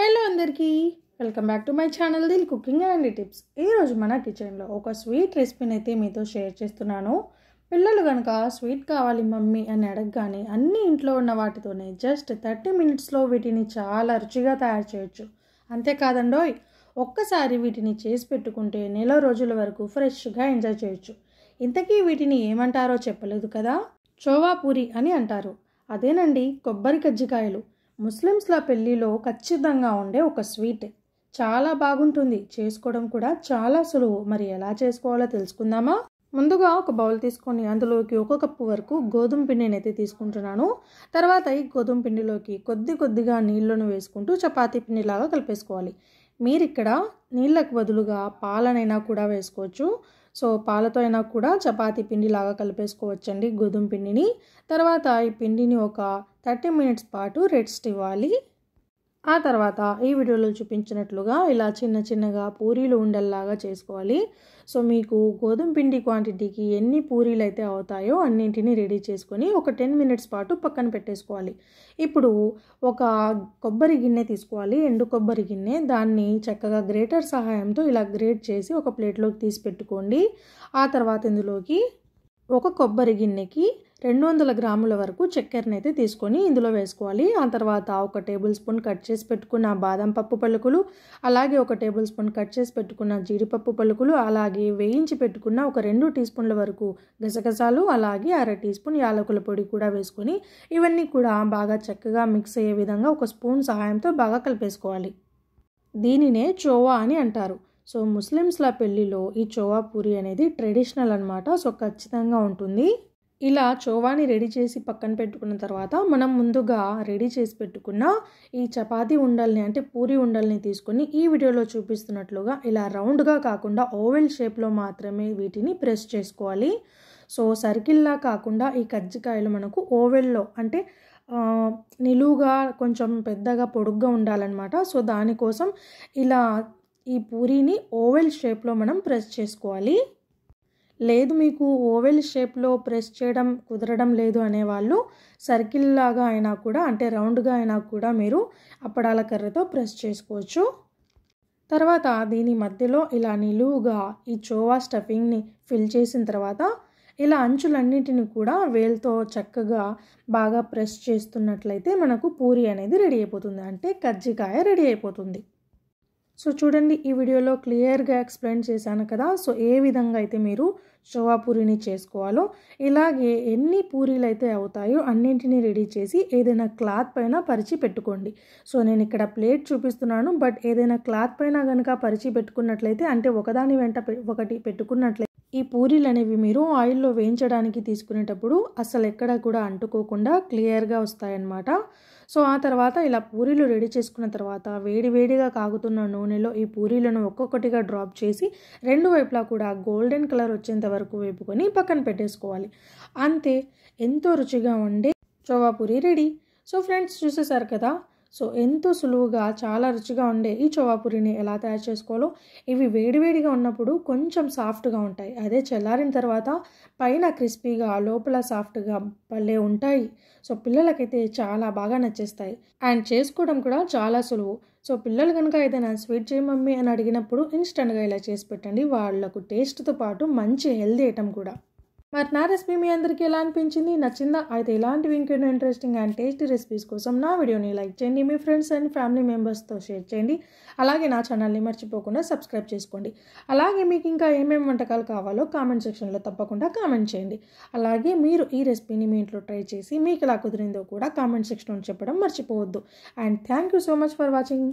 Hello అందరికీ welcome back to my channel Dil cooking and tips. ఈరోజు మన కిచెన్లో ఒక స్వీట్ రెసిపీని అయితే మీతో షేర్ చేస్తున్నాను. పిల్లలు కనుక స్వీట్ కావాలి మమ్మీ అని అడగగానే అన్ని ఇంట్లో ఉన్న వాటితోనే జస్ట్ 30 మినిట్స్లో వీటిని చాలా రుచిగా తయారు చేయొచ్చు. అంతేకాదండోయ్, ఒక్కసారి వీటిని చేసి పెట్టుకుంటే నెల రోజుల వరకు ఫ్రెష్గా ఎంజాయ్ చేయొచ్చు. ఇంతకీ వీటిని ఏమంటారో చెప్పలేదు కదా. చోవా పూరి అని అంటారు. అదేనండి, కొబ్బరి కజ్జికాయలు. ముస్లిమ్స్ల పెళ్ళిలో ఖచ్చితంగా ఉండే ఒక స్వీట్. చాలా బాగుంటుంది, చేసుకోవడం కూడా చాలా సులువు. మరి ఎలా చేసుకోవాలో తెలుసుకుందామా? ముందుగా ఒక బౌల్ తీసుకొని అందులోకి 1 కప్పు వరకు గోధుమ పిండిని అయితే తీసుకుంటున్నాను. తర్వాత ఈ గోధుమ పిండిలోకి కొద్దిగా నీళ్ళను వేసుకుంటూ చపాతీ పిండిలాగా కలిపేసుకోవాలి. మీరు ఇక్కడ నీళ్ళకు బదులుగా పాలనైనా కూడా వేసుకోవచ్చు. సో పాలతో అయినా కూడా చపాతీ పిండిలాగా కలిపేసుకోవచ్చండి గోధుమ పిండిని. తర్వాత ఈ పిండిని ఒక 30 మినిట్స్ పాటు రెస్ట్ ఇవ్వాలి. ఆ తర్వాత ఈ వీడియోలో చూపించినట్లుగా ఇలా చిన్నగా పూరీలు ఉండల్లాగా చేసుకోవాలి. సో మీకు గోధుమ పిండి క్వాంటిటీకి ఎన్ని పూరీలు అయితే అవుతాయో అన్నింటినీ రెడీ చేసుకొని ఒక 10 మినిట్స్ పాటు పక్కన పెట్టేసుకోవాలి. ఇప్పుడు ఒక కొబ్బరి గిన్నె తీసుకోవాలి, ఎండు కొబ్బరి గిన్నె. దాన్ని చక్కగా గ్రేటర్ సహాయంతో ఇలా గ్రేట్ చేసి ఒక ప్లేట్లోకి తీసి పెట్టుకోండి. ఆ తర్వాత ఇందులోకి ఒక కొబ్బరి గిన్నెకి 200 గ్రాముల వరకు చక్కెరని అయితే తీసుకొని ఇందులో వేసుకోవాలి. ఆ తర్వాత 1 టేబుల్ స్పూన్ కట్ చేసి పెట్టుకున్న బాదం పప్పు పలుకులు, అలాగే 1 టేబుల్ స్పూన్ కట్ చేసి పెట్టుకున్న జీడిపప్పు పలుకులు, అలాగే వేయించి పెట్టుకున్న ఒక 2 టీ స్పూన్ల వరకు గసగసాలు, అలాగే 1/2 టీ స్పూన్ యాలకుల పొడి కూడా వేసుకొని ఇవన్నీ కూడా బాగా చక్కగా మిక్స్ అయ్యే విధంగా ఒక స్పూన్ సహాయంతో బాగా కలిపేసుకోవాలి. దీనినే చోవా అని అంటారు. సో ముస్లిమ్స్ల పెళ్ళిలో ఈ చోవా పూరి అనేది ట్రెడిషనల్ అనమాట. సో ఖచ్చితంగా ఉంటుంది. ఇలా చోవాని రెడీ చేసి పక్కన పెట్టుకున్న తర్వాత మనం ముందుగా రెడీ చేసి పెట్టుకున్న ఈ చపాతీ ఉండల్ని అంటే పూరి ఉండల్ని తీసుకొని ఈ వీడియోలో చూపిస్తున్నట్లుగా ఇలా రౌండ్గా కాకుండా ఓవెల్ షేప్లో మాత్రమే వీటిని ప్రెస్ చేసుకోవాలి. సో సర్కిల్లా కాకుండా ఈ కజ్జికాయలు మనకు ఓవెల్లో అంటే నిలువుగా కొంచెం పెద్దగా పొడుగ్గా ఉండాలన్నమాట. సో దానికోసం ఇలా ఈ పూరీని ఓవెల్ షేప్లో మనం ప్రెస్ చేసుకోవాలి. లేదు మీకు ఓవెల్ షేప్లో ప్రెస్ చేయడం కుదరడం లేదు అనేవాళ్ళు సర్కిల్ లాగా అయినా కూడా అంటే రౌండ్గా అయినా కూడా మీరు అప్పడాల కర్రతో ప్రెస్ చేసుకోవచ్చు. తర్వాత దీని మధ్యలో ఇలా నిలువుగా ఈ చోవా స్టఫింగ్ని ఫిల్ చేసిన తర్వాత ఇలా అంచులన్నిటిని కూడా వేలుతో చక్కగా బాగా ప్రెస్ చేస్తున్నట్లయితే మనకు పూరి అనేది రెడీ అయిపోతుంది, అంటే కజ్జికాయ రెడీ అయిపోతుంది. సో చూడండి, ఈ వీడియోలో క్లియర్గా ఎక్స్ప్లెయిన్ చేశాను కదా. సో ఏ విధంగా అయితే మీరు చోవా పూరిని చేసుకోవాలో ఇలాగే ఎన్ని పూరీలు అయితే అవుతాయో అన్నింటినీ రెడీ చేసి ఏదైనా క్లాత్ పైన పరిచి పెట్టుకోండి. సో నేను ఇక్కడ ప్లేట్ చూపిస్తున్నాను, బట్ ఏదైనా క్లాత్ పైన కనుక పరిచి పెట్టుకున్నట్లయితే అంటే ఒకదాని వెంట ఒకటి పెట్టుకున్నట్లయితే ఈ పూరీలు అనేవి మీరు ఆయిల్లో వేయించడానికి తీసుకునేటప్పుడు అసలు ఎక్కడ కూడా అంటుకోకుండా క్లియర్గా వస్తాయన్నమాట. సో ఆ తర్వాత ఇలా పూరీలు రెడీ చేసుకున్న తర్వాత వేడిగా కాగుతున్న నూనెలో ఈ పూరీలను ఒక్కొక్కటిగా డ్రాప్ చేసి 2 వైపులా కూడా గోల్డెన్ కలర్ వచ్చేంత వరకు వేపుకొని పక్కన పెట్టేసుకోవాలి. అంతే, ఎంతో రుచిగా ఉండే చోవా పూరి రెడీ. సో ఫ్రెండ్స్, చూసేసారు కదా. సో ఎంతో సులువుగా చాలా రుచిగా ఉండే ఈ చోవా పూరిని ఎలా తయారు చేసుకోవాలో. ఇవి వేడిగా ఉన్నప్పుడు కొంచెం సాఫ్ట్గా ఉంటాయి, అదే చల్లారిన తర్వాత పైన క్రిస్పీగా లోపల సాఫ్ట్గా భలే ఉంటాయి. సో పిల్లలకైతే చాలా బాగా నచ్చేస్తాయి అండ్ చేసుకోవడం కూడా చాలా సులువు. సో పిల్లలు కనుక ఏదైనా స్వీట్ చేయి మమ్మీ అని అడిగినప్పుడు ఇన్స్టెంట్గా ఇలా చేసి పెట్టండి, వాళ్ళకు టేస్ట్తో పాటు మంచి హెల్దీ ఐటమ్ కూడా. మరి నా రెసిపీ మీ అందరికీ ఎలా అనిపించింది? నచ్చిందా? అయితే ఇలాంటివి ఇంకెన్నో ఇంట్రెస్టింగ్ అండ్ టేస్టీ రెసిపీస్ కోసం నా వీడియోని లైక్ చేయండి, మీ ఫ్రెండ్స్ అండ్ ఫ్యామిలీ మెంబర్స్తో షేర్ చేయండి. అలాగే నా ఛానల్ని మర్చిపోకుండా సబ్స్క్రైబ్ చేసుకోండి. అలాగే మీకు ఇంకా ఏమేమి వంటకాలు కావాలో కామెంట్ సెక్షన్లో తప్పకుండా కామెంట్ చేయండి. అలాగే మీరు ఈ రెసిపీని మీ ఇంట్లో ట్రై చేసి మీకు ఎలా కుదిరిందో కూడా కామెంట్ సెక్షన్లో చెప్పడం మర్చిపోవద్దు. And thank you so much for watching.